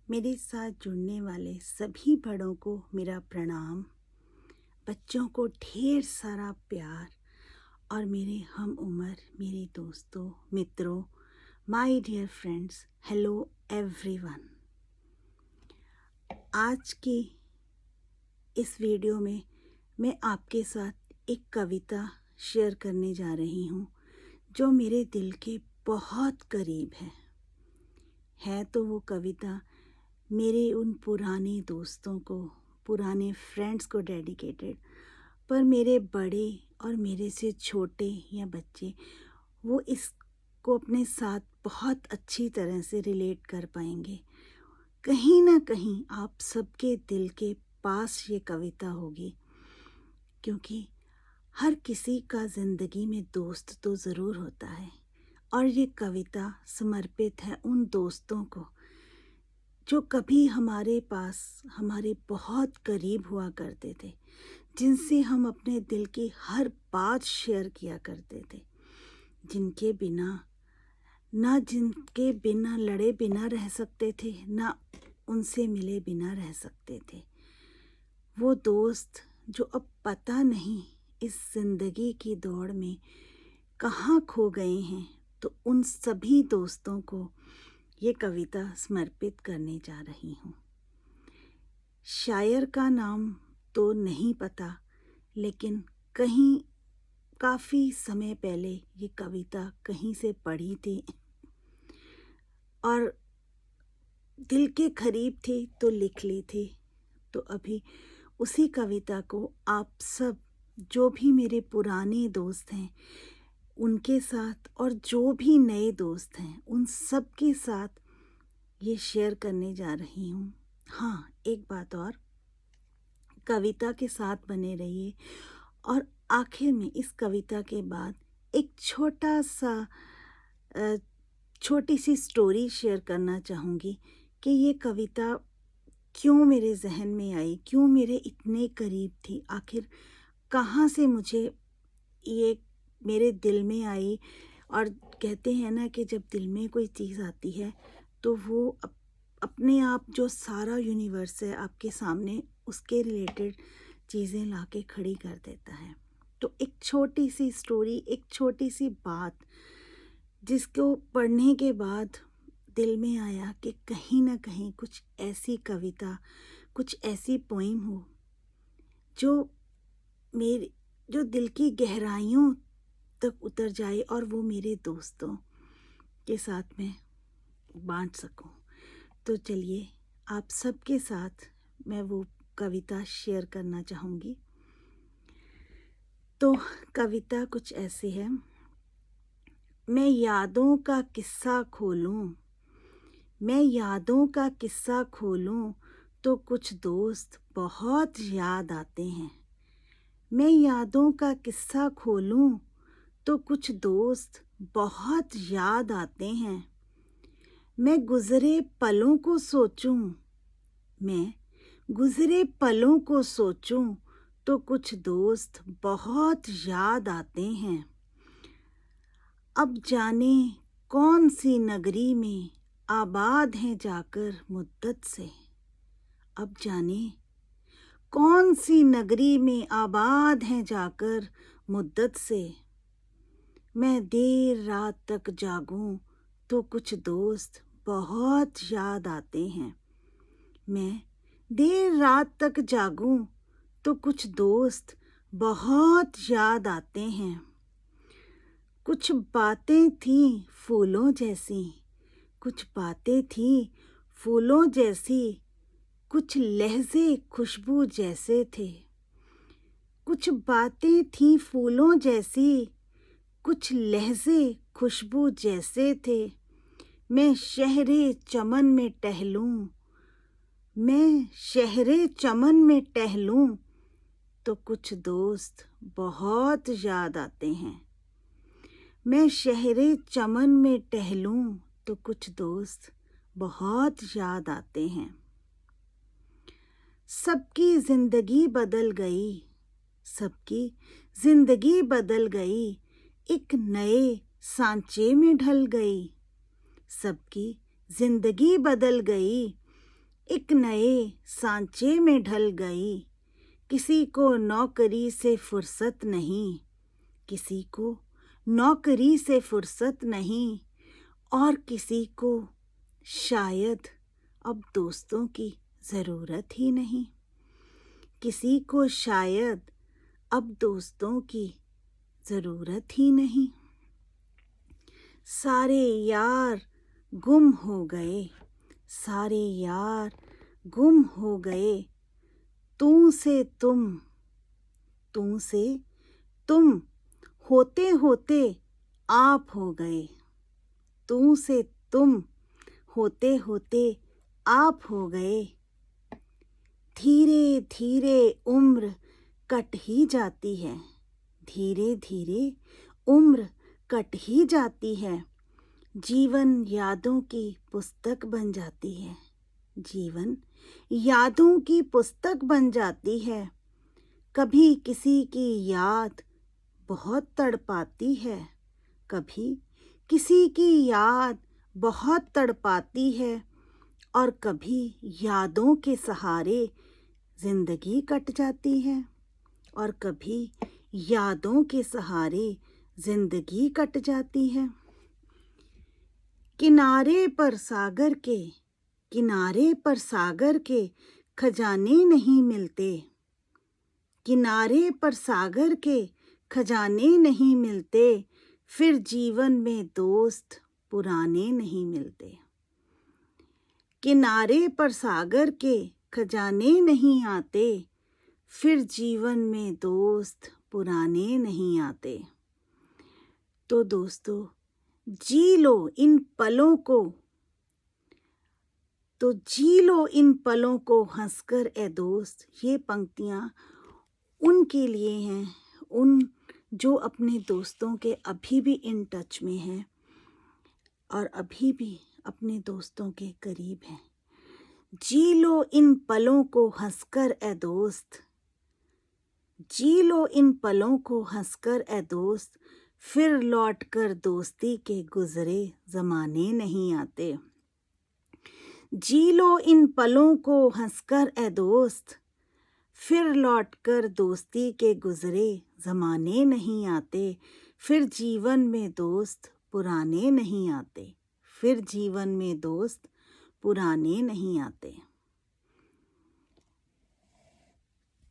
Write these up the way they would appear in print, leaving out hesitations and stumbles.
मेरे साथ जुड़ने वाले सभी बड़ों को मेरा प्रणाम, बच्चों को ढेर सारा प्यार और मेरे हम उम्र, मेरे दोस्तों, मित्रों, my dear friends, hello everyone. आज की इस वीडियो में मैं आपके साथ एक कविता शेयर करने जा रही हूँ जो मेरे दिल के बहुत करीब है तो वो कविता मेरे उन पुराने दोस्तों को, पुराने फ्रेंड्स को डेडिकेटेड, पर मेरे बड़े और मेरे से छोटे या बच्चे वो इसको अपने साथ बहुत अच्छी तरह से रिलेट कर पाएंगे। कहीं ना कहीं आप सबके दिल के पास ये कविता होगी, क्योंकि हर किसी का ज़िंदगी में दोस्त तो ज़रूर होता है और ये कविता समर्पित है उन दोस्तों को जो कभी हमारे पास, हमारे बहुत करीब हुआ करते थे, जिनसे हम अपने दिल की हर बात शेयर किया करते थे, जिनके बिना लड़े बिना रह सकते थे, ना उनसे मिले बिना रह सकते थे। वो दोस्त जो अब पता नहीं इस ज़िंदगी की दौड़ में कहाँ खो गए हैं, तो उन सभी दोस्तों को ये कविता समर्पित करने जा रही हूँ। शायर का नाम तो नहीं पता, लेकिन कहीं काफ़ी समय पहले ये कविता कहीं से पढ़ी थी और दिल के करीब थी तो लिख ली थी। तो अभी उसी कविता को आप सब, जो भी मेरे पुराने दोस्त हैं उनके साथ और जो भी नए दोस्त हैं उन सब के साथ ये शेयर करने जा रही हूँ। हाँ, एक बात और, कविता के साथ बने रहिए और आखिर में इस कविता के बाद एक छोटी सी स्टोरी शेयर करना चाहूँगी कि ये कविता क्यों मेरे जहन में आई, क्यों मेरे इतने करीब थी, आखिर कहाँ से मुझे ये मेरे दिल में आई। और कहते हैं ना कि जब दिल में कोई चीज़ आती है तो वो अपने आप जो सारा यूनिवर्स है आपके सामने उसके रिलेटेड चीज़ें लाके खड़ी कर देता है। तो एक छोटी सी स्टोरी, एक छोटी सी बात जिसको पढ़ने के बाद दिल में आया कि कहीं ना कहीं कुछ ऐसी कविता, कुछ ऐसी पोइम हो जो दिल की गहराइयों तक उतर जाए और वो मेरे दोस्तों के साथ मैं बांट सकूं। तो चलिए आप सबके साथ मैं वो कविता शेयर करना चाहूँगी। तो कविता कुछ ऐसी है। मैं यादों का किस्सा खोलूं, मैं यादों का किस्सा खोलूं तो कुछ दोस्त बहुत याद आते हैं। मैं यादों का किस्सा खोलूं तो कुछ दोस्त बहुत याद आते हैं। मैं गुज़रे पलों को सोचूं, मैं गुज़रे पलों को सोचूं तो कुछ दोस्त बहुत याद आते हैं। अब जाने कौन सी नगरी में आबाद हैं जाकर मुद्दत से, अब जाने कौन सी नगरी में आबाद हैं जाकर मुद्दत से। मैं देर रात तक जागूं तो कुछ दोस्त बहुत याद आते हैं। मैं देर रात तक जागूं तो कुछ दोस्त बहुत याद आते हैं। कुछ बातें थीं फूलों जैसी, कुछ बातें थीं फूलों जैसी, कुछ लहजे खुशबू जैसे थे। कुछ बातें थीं फूलों जैसी, कुछ लहजे खुशबू जैसे थे। मैं शहरे चमन में टहलूं, मैं शहरे चमन में टहलूं तो कुछ दोस्त बहुत याद आते हैं। मैं शहरे चमन में टहलूं तो कुछ दोस्त बहुत याद आते हैं। सबकी जिंदगी बदल गई, सबकी जिंदगी बदल गई, एक नए सांचे में ढल गई। सबकी जिंदगी बदल गई, एक नए सांचे में ढल गई। किसी को नौकरी से फुर्सत नहीं, किसी को नौकरी से फुर्सत नहीं, और किसी को शायद अब दोस्तों की ज़रूरत ही नहीं, किसी को शायद अब दोस्तों की ज़रूरत ही नहीं। सारे यार गुम हो गए, सारे यार गुम हो गए, तू से तुम, तू से तुम, होते होते आप हो गए, तू से तुम, होते होते आप हो गए। धीरे धीरे उम्र कट ही जाती है, धीरे धीरे उम्र कट ही जाती है, जीवन यादों की पुस्तक बन जाती है, जीवन यादों की पुस्तक बन जाती है। कभी किसी की याद बहुत तड़पाती है, कभी किसी की याद बहुत तड़पाती है, और कभी यादों के सहारे जिंदगी कट जाती है, और कभी यादों के सहारे जिंदगी कट जाती है। किनारे पर सागर के, किनारे पर सागर के खजाने नहीं मिलते, किनारे पर सागर के खजाने नहीं मिलते, फिर जीवन में दोस्त पुराने नहीं मिलते। किनारे पर सागर के खजाने नहीं आते, फिर जीवन में दोस्त पुराने नहीं आते। तो दोस्तों, जी लो इन पलों को, तो जी लो इन पलों को हंसकर ए दोस्त। ये पंक्तियाँ उनके लिए हैं, उन जो अपने दोस्तों के अभी भी इन टच में हैं और अभी भी अपने दोस्तों के करीब हैं। जी लो इन पलों को हंसकर ए दोस्त, जी लो इन पलों को हंसकर ए दोस्त, फिर लौट कर दोस्ती के गुजरे ज़माने नहीं आते। जी लो इन पलों को हंसकर ए दोस्त, फिर लौट कर दोस्ती के गुजरे ज़माने नहीं आते, फिर जीवन में दोस्त पुराने नहीं आते, फिर जीवन में दोस्त पुराने नहीं आते।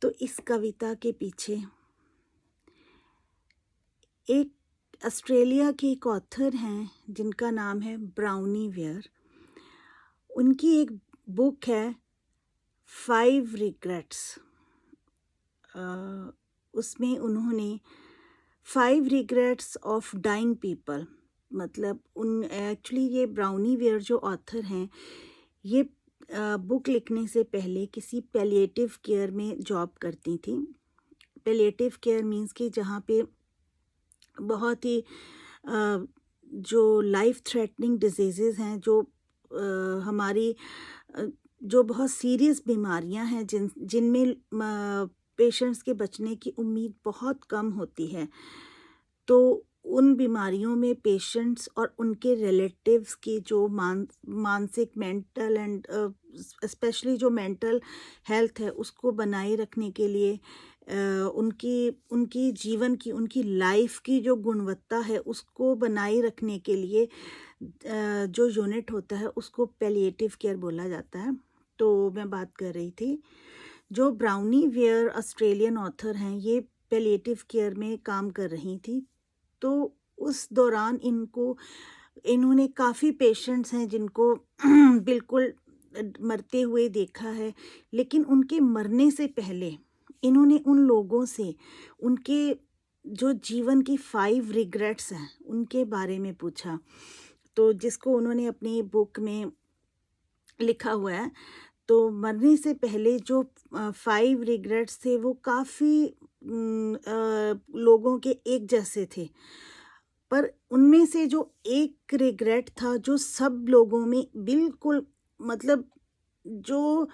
तो इस कविता के पीछे एक ऑस्ट्रेलिया के एक ऑथर हैं जिनका नाम है ब्राउनी वेयर। उनकी एक बुक है 5 रिग्रेट्स। उसमें उन्होंने 5 रिग्रेट्स ऑफ डाइंग पीपल, मतलब उन एक्चुअली ये ब्राउनी वेयर जो ऑथर हैं, ये बुक लिखने से पहले किसी पैलिएटिव केयर में जॉब करती थी। पैलिएटिव केयर मीन्स कि जहाँ पे बहुत ही जो लाइफ थ्रेटनिंग डिजीज़ेज़ हैं, जो हमारी जो बहुत सीरियस बीमारियां हैं जिनमें पेशेंट्स के बचने की उम्मीद बहुत कम होती है, तो उन बीमारियों में पेशेंट्स और उनके रिलेटिव्स की जो मानसिक मेंटल एंड स्पेशली जो मेंटल हेल्थ है उसको बनाए रखने के लिए उनकी जीवन की, उनकी लाइफ की जो गुणवत्ता है उसको बनाए रखने के लिए जो यूनिट होता है उसको पैलिएटिव केयर बोला जाता है। तो मैं बात कर रही थी, जो ब्राउनी वेयर ऑस्ट्रेलियन ऑथर हैं, ये पैलिएटिव केयर में काम कर रही थी। तो उस दौरान इन्होंने काफ़ी पेशेंट्स हैं जिनको बिल्कुल मरते हुए देखा है, लेकिन उनके मरने से पहले इन्होंने उन लोगों से उनके जो जीवन की 5 रिग्रेट्स हैं उनके बारे में पूछा, तो जिसको उन्होंने अपनी बुक में लिखा हुआ है। तो मरने से पहले जो 5 रिग्रेट्स थे वो काफ़ी लोगों के एक जैसे थे, पर उनमें से जो एक रिग्रेट था जो सब लोगों में बिल्कुल, मतलब जो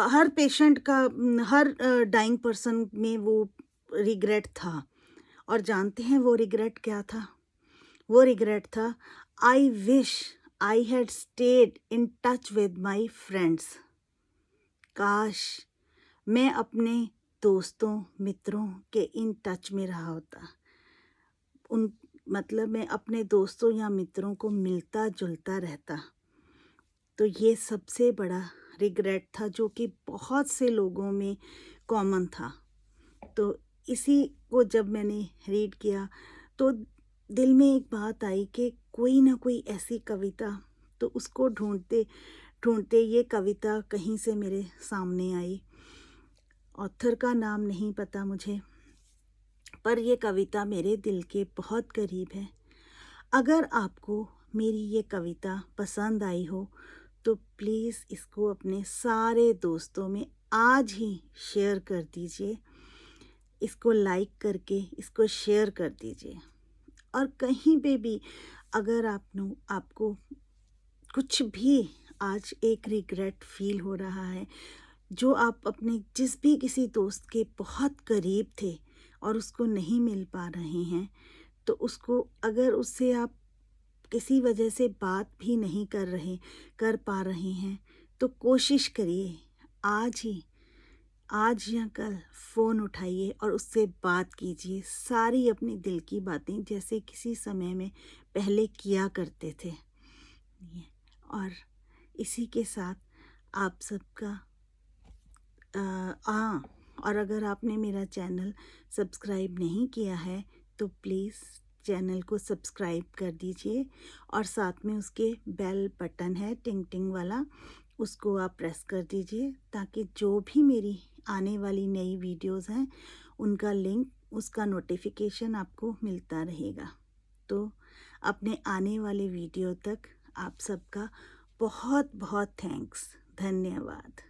हर पेशेंट का, हर डाइंग पर्सन में वो रिग्रेट था। और जानते हैं वो रिग्रेट क्या था? वो रिग्रेट था, I wish I had stayed in touch with my friends. काश मैं अपने दोस्तों मित्रों के इन टच में रहा होता, उन मतलब मैं अपने दोस्तों या मित्रों को मिलता जुलता रहता। तो ये सबसे बड़ा रिग्रेट था जो कि बहुत से लोगों में कॉमन था। तो इसी को जब मैंने रीड किया तो दिल में एक बात आई कि कोई ना कोई ऐसी कविता, तो उसको ढूंढते ढूंढते ये कविता कहीं से मेरे सामने आई। ऑथर का नाम नहीं पता मुझे, पर ये कविता मेरे दिल के बहुत करीब है। अगर आपको मेरी ये कविता पसंद आई हो तो प्लीज़ इसको अपने सारे दोस्तों में आज ही शेयर कर दीजिए। इसको लाइक करके इसको शेयर कर दीजिए। और कहीं पे भी अगर आपको कुछ भी आज एक रिग्रेट फील हो रहा है, जो आप अपने जिस भी किसी दोस्त के बहुत करीब थे और उसको नहीं मिल पा रहे हैं, तो उसको अगर उससे आप किसी वजह से बात भी नहीं कर पा रहे हैं, तो कोशिश करिए आज या कल फ़ोन उठाइए और उससे बात कीजिए, सारी अपनी दिल की बातें जैसे किसी समय में पहले किया करते थे। और इसी के साथ आप सबका और अगर आपने मेरा चैनल सब्सक्राइब नहीं किया है तो प्लीज़ चैनल को सब्सक्राइब कर दीजिए और साथ में उसके बेल बटन है टिंग टिंग वाला, उसको आप प्रेस कर दीजिए ताकि जो भी मेरी आने वाली नई वीडियोस हैं उनका लिंक, उसका नोटिफिकेशन आपको मिलता रहेगा। तो अपने आने वाले वीडियो तक आप सबका बहुत बहुत थैंक्स, धन्यवाद।